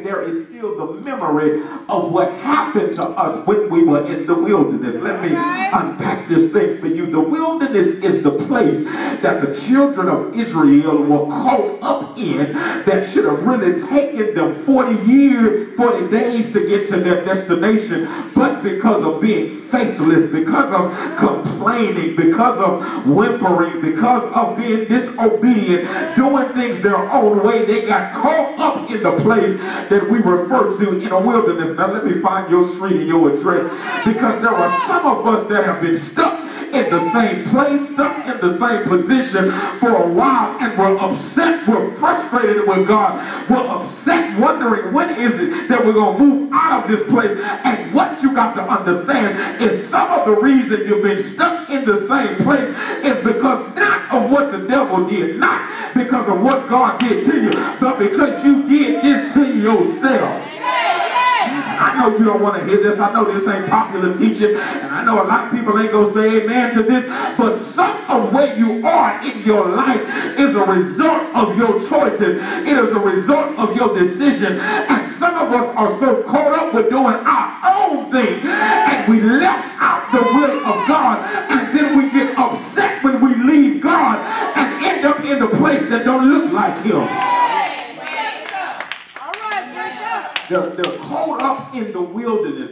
there is still the memory of what happened to us when we were in the wilderness. Let me unpack this thing for you. The wilderness is the place that the children of Israel were caught up in that should have really taken them 40 days to get to their destination, but because of being faithless, because of complaining, because of whimpering, because of being disobedient, doing things their own way, they got caught up in the place that we refer to in a wilderness. Now let me find your street and your address, because there are some of us that have been stuck in the same place, stuck in the same position for a while, and we're upset, we're frustrated with God, we're upset, wondering when is it that we're going to move out of this place. And what you got to understand is some of the reason you've been stuck in the same place is because not of what the devil did, not because of what God did to you, but because you did this to yourself. I know you don't want to hear this. I know this ain't popular teaching, and I know a lot of people ain't going to say amen to this, but some of where you are in your life is a result of your choices. It is a result of your decision. And some of us are so caught up with doing our own thing, and we left out the will of God, and then we get upset when we leave God and end up in the place that don't look like Him. They're caught up in the wilderness.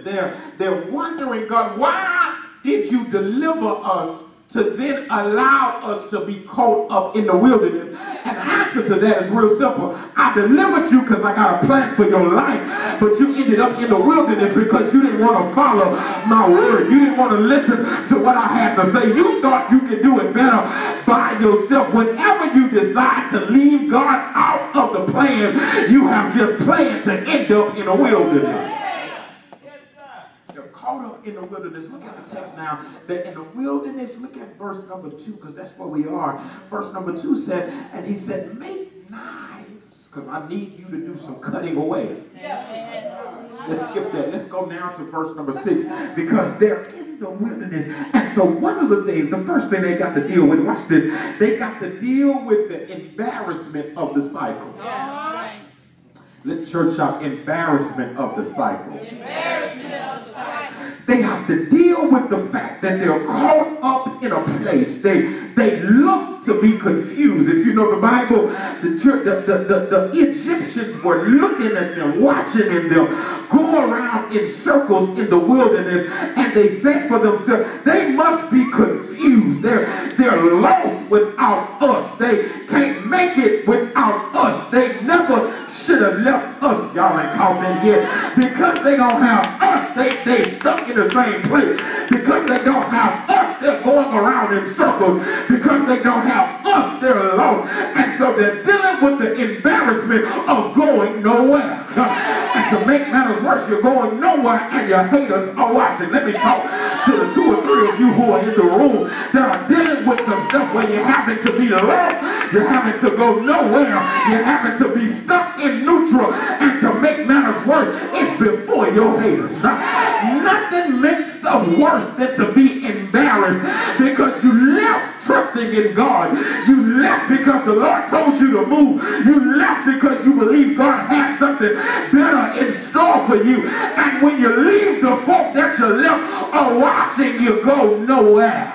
They're wondering, God, why did you deliver us to then allow us to be caught up in the wilderness? And the answer to that is real simple. I delivered you because I got a plan for your life, but you ended up in the wilderness because you didn't want to follow my word. You didn't want to listen to what I had to say. You thought you could do it better by yourself. Whenever you decide to leave God out of the plan, you have just planned to end up in a wilderness. Caught up in the wilderness. Look at the text now. That in the wilderness, look at verse number 2, because that's where we are. Verse number 2 said, and he said, make knives, because I need you to do some cutting away. Let's skip that. Let's go now to verse number 6, because they're in the wilderness. And so one of the things, the first thing they got to deal with, watch this, they got to deal with the embarrassment of the cycle. Let the church shout, embarrassment of the cycle. Embarrassment of the cycle. They have to deal with the fact that they're caught up in a place. They look to be confused. If you know the Bible, the Egyptians were looking at them, watching them go around in circles in the wilderness, and they said for themselves, they must be confused. They're lost without us. They can't make it without us. They never should have left us. Y'all ain't caught that yet. Because they don't have us, they stuck in the same place. Because they don't have us, they're going around in circles. Because they don't have us, they're lost. And so they're dealing with the embarrassment of going nowhere. And to make matters worse, you're going nowhere and your haters are watching. Let me talk to the 2 or 3 of you who are in the room that are dealing with some stuff where you're having to be lost, you're having to go nowhere, you're having to be stuck in neutral, and to make matters worse, it's before your haters. Nothing makes stuff worse than to be embarrassed because you left trusting in God. You left because the Lord told you to move. You left because you believe God had something better in store for you. And when you leave, the folk that you left are watching you go nowhere.